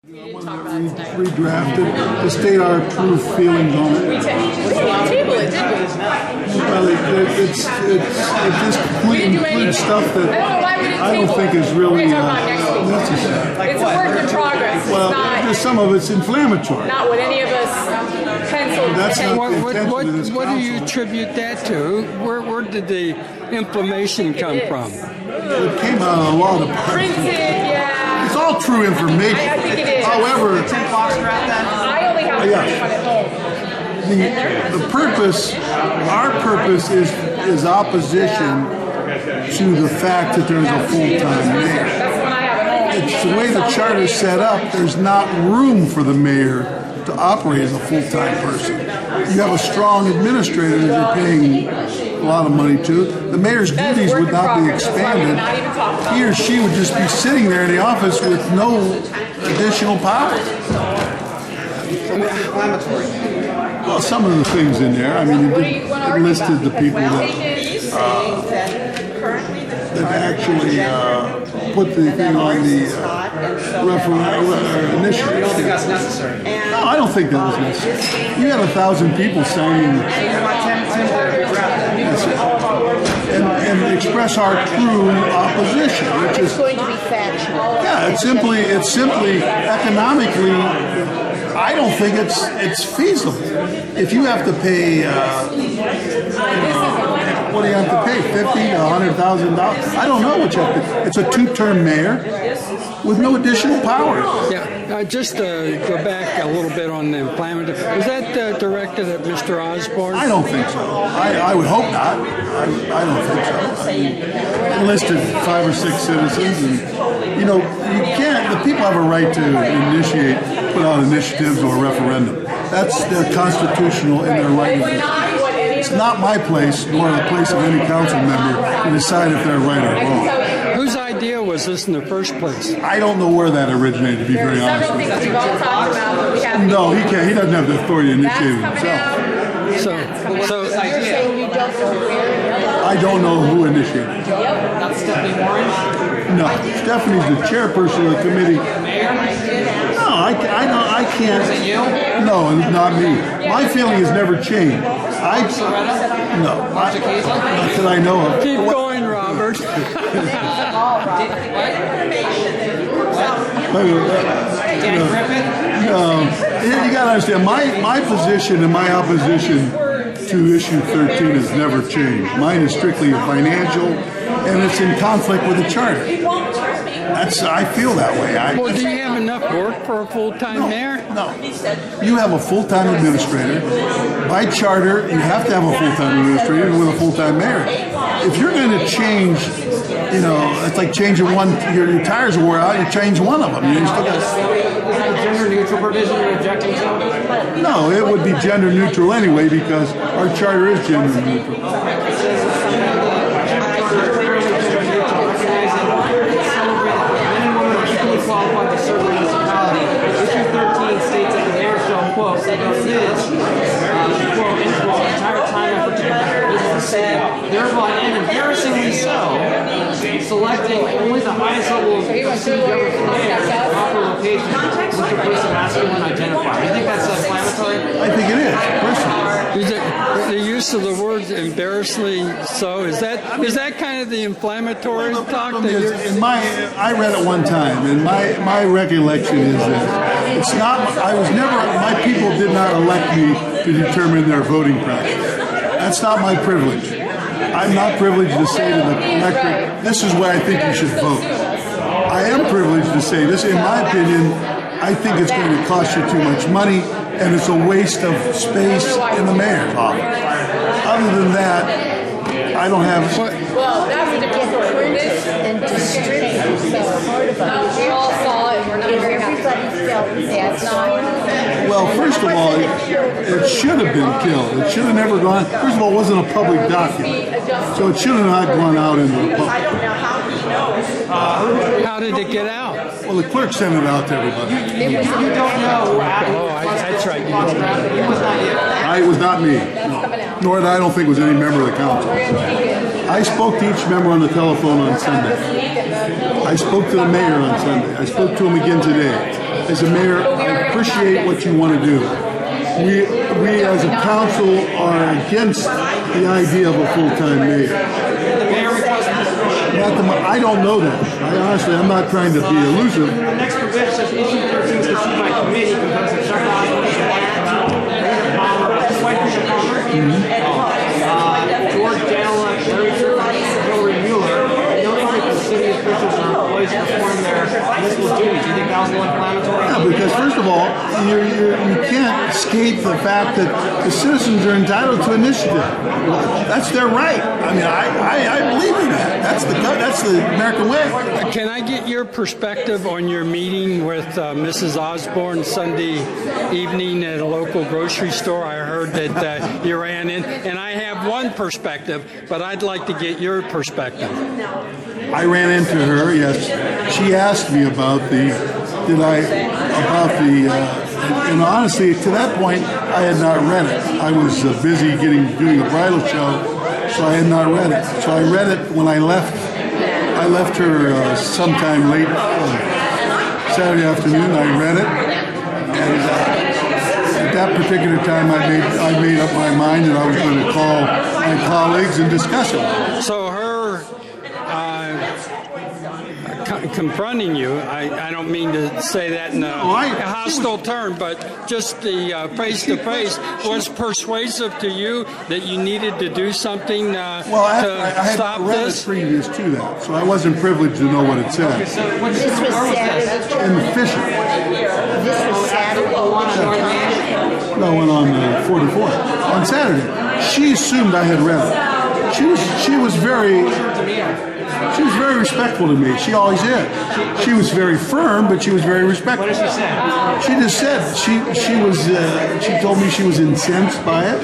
Redrafted to state our true feelings on it. We table it, didn't we? Well, it's just includes stuff that I don't think is really necessary. It's a work in progress. Well, just some of it's inflammatory. Not what any of us penciled. That's not the intention of this what do you council. attribute that to? Where did the inflammation come from? It came out of a lot of Printed, yeah. It's all true information. I think it is. However, I only have one at home. the purpose, our purpose is opposition to the fact that there's a full-time mayor. That's when I have at home. It's the way the charter is set up, there's not room for the mayor to operate as a full-time person. You have a strong administrator that you're paying a lot of money to. The mayor's duties would not be expanded. He or she would just be sitting there in the office with no additional power. Well, some of the things in there, I mean, it listed the people that actually put the thing on the referendum initiative. You don't think that's necessary? No, I don't think that was necessary. You had 1,000 people signing and express our true opposition, which is going to be factual. yeah, it's simply economically. I don't think it's feasible. If you have to pay, what do you have to pay? $50,000 to $100,000? I don't know what you have to. It's a two-term mayor with no additional power. Yeah, just to go back a little bit on the inflammatory. Was that directed at Mr. Osborne? I don't think so. I would hope not. I don't think so. I mean, enlisted 5 or 6 citizens, and you know, you can't. The people have a right to put out initiatives or a referendum. That's their constitutional and their right. It's not my place, nor the place of any council member, to decide if they're right or wrong. Whose idea was this in the first place? I don't know where that originated, to be very honest with you. No, he can't. He doesn't have the authority to initiate it himself. So You're saying you don't know where? I don't know who initiated it. Not Stephanie Warren? No, Stephanie's the chairperson of the committee. No, I can't. Is it you? No, it's not me. My feeling has never changed. No, not that I know of. keep going, Robert. Dan Griffith? No, you got to understand, my position and my opposition to issue 13 has never changed. Mine is strictly financial, and it's in conflict with the charter. I feel that way. Well, do you have enough work for a full-time mayor? No. You have a full-time administrator. By charter, you have to have a full-time administrator with a full-time mayor. If you're going to change, you know, it's like changing one, your tires wore out, you change one of them. You still got Is that a gender-neutral provision you're objecting to? No, it would be gender neutral anyway because our charter is gender neutral. Qualified to serve the municipality. Issue 13 states that the mayor shall, quote, quote, end quote, entire time effort to conduct business in the city, thereby and embarrassingly so, selecting only the highest level of city government mayor in the proper location with the person masculine identifier. Do you think that's inflammatory? I think it is, personally. Is it the use of the word embarrassingly so? Is that kind of the inflammatory The talk problem that is, you're... I read it one time, and my recollection is that it's not. My people did not elect me to determine their voting practice. That's not my privilege. I'm not privileged to say to the electorate, this is where I think you should vote. I am privileged to say this. In my opinion, I think it's going to cost you too much money, and it's a waste of space in the mayor's office. Other than that, I don't have. Well, that's a different story. And distribute. So part of it. We all saw it. We're not very happy. Everybody felt that's not. Well, first of all, it should have been killed. It should have never gone. First of all, it wasn't a public document, so it should have not gone out into the public. How did it get out? Well, the clerk sent it out to everybody. You don't know. That's right. It was not you. It was not me, nor I don't think it was any member of the council. I spoke to each member on the telephone on Sunday. I spoke to the mayor on Sunday. I spoke to him again today. as a mayor, I appreciate what you want to do. We as a council are against the idea of a full-time mayor. The mayor requested I don't know that. I'm not trying to be elusive. the next provision says issue 13 is issued by committee because it's Dr. Osborne's wife, Bishop Palmer, George Dalla, Larry Hillary Mueller. No the city officials are employees to perform their municipal duties. Do you think that was a little inflammatory? Yeah, because first of all, you can't escape the fact that the citizens are entitled to initiative. That's their right. I mean, I believe in that. That's the American way. Can I get your perspective on your meeting with Mrs. Osborne Sunday evening at a local grocery store? I heard that you ran in, and I have one perspective, but I'd like to get your perspective. I ran into her. Yes, she asked me about and honestly, to that point, I had not read it. I was busy doing the bridal show, so I had not read it. So I read it when I left. I left her sometime late Saturday afternoon. I read it, and at that particular time, I made up my mind that I was going to call my colleagues and discuss it. So her confronting you, I don't mean to say that in a hostile term, but just the face-to-face was persuasive to you that you needed to do something to stop read this? it previous to that, so I wasn't privileged to know what it said. This was Saturday. In the Fisher. This was Saturday. No, went on 44th. On Saturday. She assumed I had read it. She was very respectful to me. She always is. She was very firm, but she was very respectful. What did she say? She just said she told me she was incensed by it,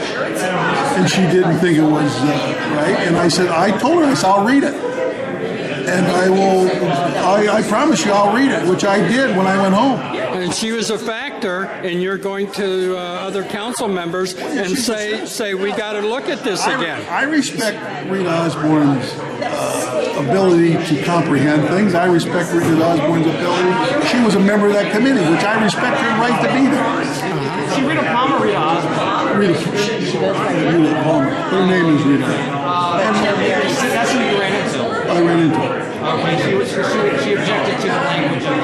and she didn't think it was right. And I told her, I'll read it, and I promise you I'll read it, which I did when I went home. And she was a factor, and you're going to other council members and say we got to look at this again. I respect Rita Osborne's ability to comprehend things. I respect Rita Osborne's ability. She was a member of that committee, which I respect her right to be there. She Rita Palmer, Rita Osborne. Rita Palmer. Her name is Rita. That's who you ran into. I ran into her. Okay, she objected to the language of the.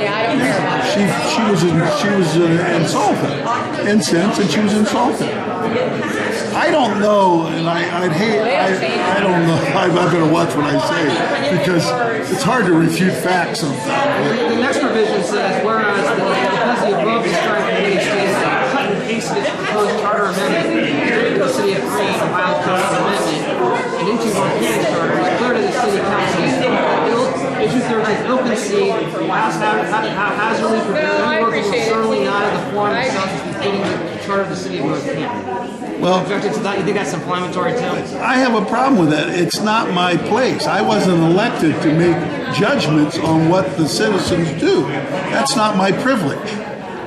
Yeah, I don't care about it. She was insulted, incensed, and she was insulted. I don't know, and I'd hate. I don't know. I better watch what I say because it's hard to refute facts sometimes. The next provision says, whereas because the above described committee states that cut and pasted its proposed charter amendment to the City of Green, Ohio Code Amendment, and into one committee charter, it's clear to the City Council issue 13 ill conceived, haphazardly prepared, unworkable, certainly not in the form of substance befitting the charter of the City of North Canton. Well, objected to that. You think that's inflammatory too? I have a problem with that. It's not my place. I wasn't elected to make judgments on what the citizens do. That's not my privilege.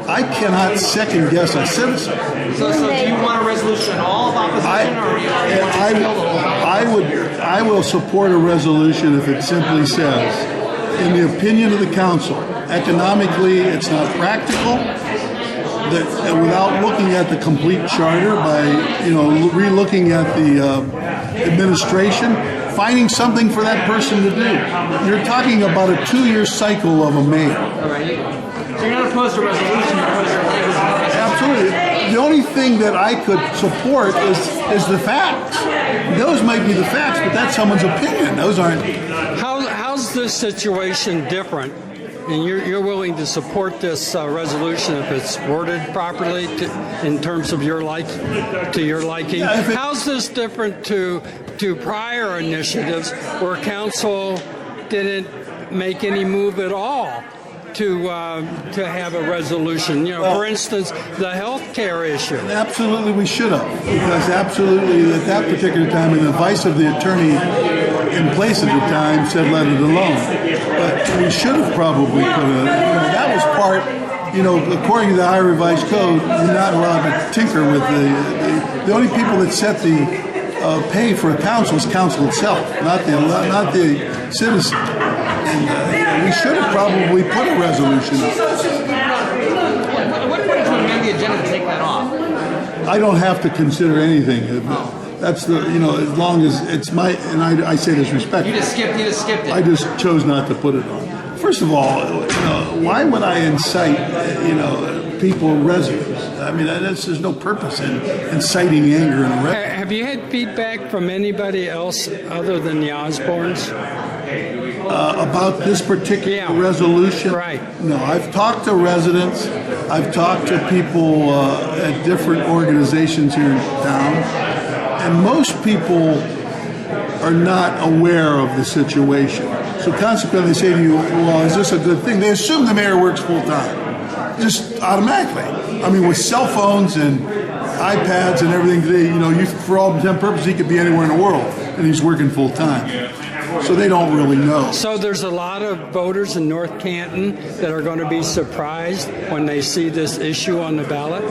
I cannot second guess a citizen. So do you want a resolution at all of opposition, or you want to kill the whole thing? I will support a resolution if it simply says, in the opinion of the council, economically it's not practical. That without looking at the complete charter, by re-looking at the administration, finding something for that person to do. You're talking about a 2-year cycle of a mayor. All right. So you're not opposed to a resolution, you're opposed to language. Absolutely. The only thing that I could support is the facts. Those might be the facts, but that's someone's opinion. Those aren't. How's this situation different? And you're willing to support this resolution if it's worded properly in terms of your liking. Yeah, how's this different to prior initiatives where council didn't make any move at all to have a resolution? For instance, the health care issue. Absolutely, we should have, because absolutely at that particular time, and the advice of the attorney in place at the time said let it alone. But we should have probably put that was part. According to the Ohio Revised Code, you're not allowed to tinker with the only people that set the pay for a council is council itself, not the citizen. And we should have probably put a resolution up. the agenda to take that off. I don't have to consider anything. That's the, as long as it's my, and I say this respect. You just skipped it. I just chose not to put it on. First of all, why would I incite, people, residents? I mean, there's no purpose in inciting anger and residents. Have you had feedback from anybody else other than the Osborns? About this particular resolution? Right. No, I've talked to residents. I've talked to people at different organizations here in town, and most people are not aware of the situation. So consequently, they say to you, well, is this a good thing? They assume the mayor works full-time, just automatically. I mean, with cell phones and iPads and everything today, for all intents and purposes, he could be anywhere in the world, and he's working full-time. So they don't really know. So there's a lot of voters in North Canton that are going to be surprised when they see this issue on the ballot?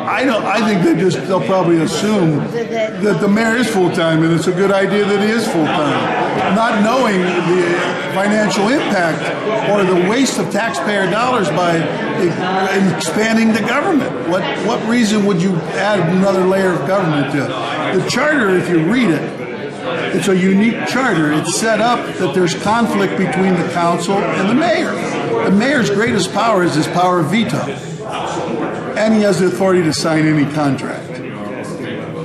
I think they'll probably assume that the mayor is full-time, and it's a good idea that he is full-time, not knowing the financial impact or the waste of taxpayer dollars by expanding the government. What reason would you add another layer of government to it? The charter, if you read it, it's a unique charter. It's set up that there's conflict between the council and the mayor. The mayor's greatest power is his power of veto. And he has the authority to sign any contract,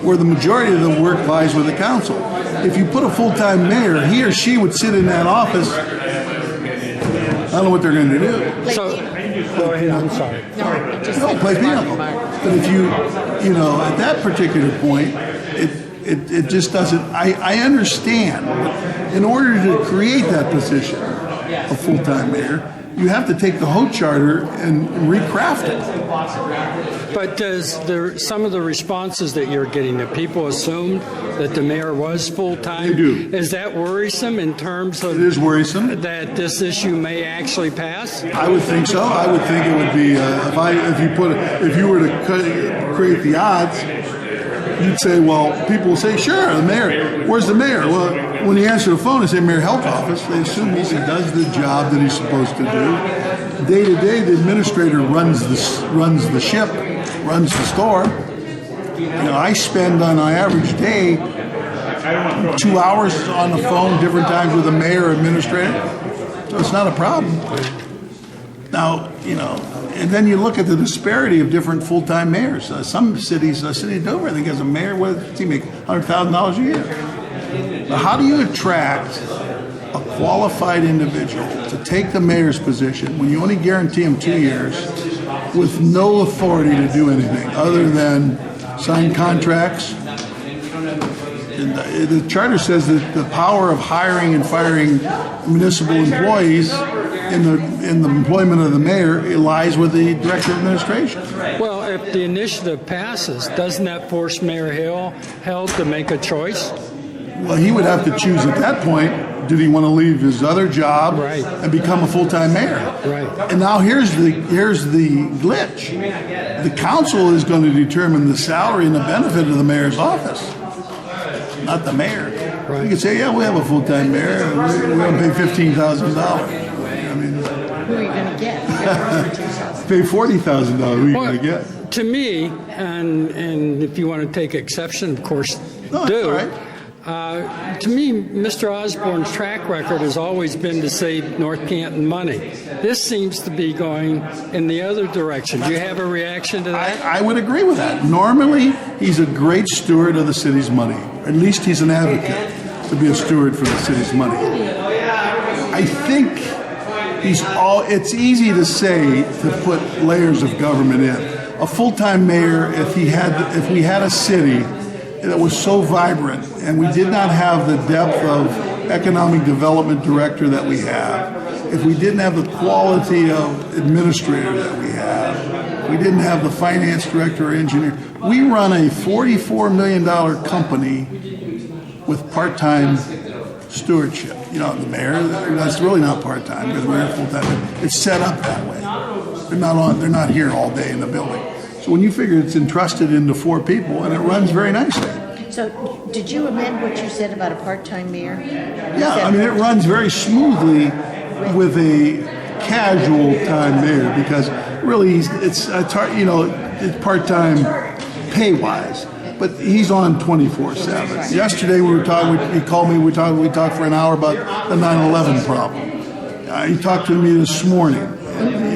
where the majority of the work lies with the council. If you put a full-time mayor, he or she would sit in that office. I don't know what they're going to do. So, go ahead, I'm sorry. No, play pinochle. But if you at that particular point, it just doesn't. I understand. In order to create that position, a full-time mayor, you have to take the whole charter and recraft it. But does some of the responses that you're getting, that people assumed that the mayor was full-time? They do. Is that worrisome in terms of... It is worrisome. ...that this issue may actually pass? I would think so. I would think it would be, if you were to create the odds, you'd say, well, people will say, sure, the mayor. Where's the mayor? Well, when you answer the phone and say mayor health office, they assume he does the job that he's supposed to do. Day to day, the administrator runs the ship, runs the store. I spend on an average day 2 hours on the phone, different times with the mayor or administrator. So it's not a problem. Now, and then you look at the disparity of different full-time mayors. Some cities, the city of Dover, I think, has a mayor, what does he make? $100,000 a year. But how do you attract a qualified individual to take the mayor's position when you only guarantee him 2 years with no authority to do anything other than sign contracts? And the charter says that the power of hiring and firing municipal employees in the employment of the mayor, it lies with the director of administration. Well, if the initiative passes, doesn't that force Mayor Hill to make a choice? Well, he would have to choose at that point, did he want to leave his other job and become a full-time mayor? Right. And now here's the glitch. The council is going to determine the salary and the benefit of the mayor's office, not the mayor. Right. You can say, yeah, we have a full-time mayor, and we're going to pay $15,000. Who are you going to get? Pay $40,000. Who are you going to get? To me, and if you want to take exception, of course, no, do. All right. To me, Mr. Osborne's track record has always been to save North Canton money. This seems to be going in the other direction. Do you have a reaction to that? I would agree with that. Normally, he's a great steward of the city's money. At least he's an advocate to be a steward for the city's money. I think it's easy to say to put layers of government in. A full-time mayor, if we had a city that was so vibrant and we did not have the depth of economic development director that we have, if we didn't have the quality of administrator that we have, we didn't have the finance director or engineer. We run a $44 million company with part-time stewardship. The mayor, that's really not part-time because we're full-time. It's set up that way. They're not here all day in the building. So when you figure it's entrusted into 4 people and it runs very nicely. So did you amend what you said about a part-time mayor? Yeah, I mean, it runs very smoothly with a casual time mayor because really, it's hard, it's part-time pay-wise, but he's on 24/7. Yesterday we were talking. He called me. We talked for an hour about the 9/11 problem. He talked to me this morning.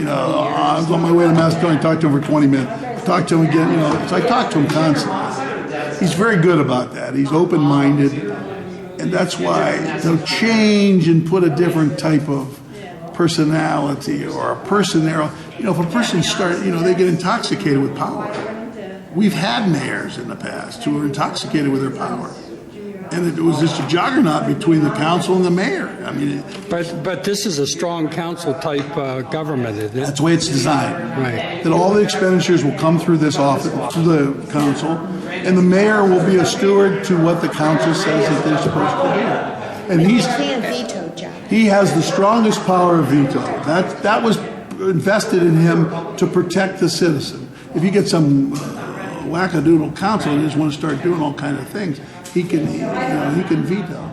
I was on my way to Macedonia. Talked to him for 20 minutes. Talked to him again. So I talked to him constantly. He's very good about that. He's open-minded, and that's why to change and put a different type of personality or a person there. If a person they get intoxicated with power. We've had mayors in the past who were intoxicated with their power. And it was just a juggernaut between the council and the mayor. I mean, But this is a strong council type government, isn't it? that's the way it's designed. Right. That all the expenditures will come through this office, through the council, and the mayor will be a steward to what the council says that they're supposed to do. And You can't veto, John. he has the strongest power of veto. That was invested in him to protect the citizen. If you get some wackadoodle council and just want to start doing all kinds of things, he can veto.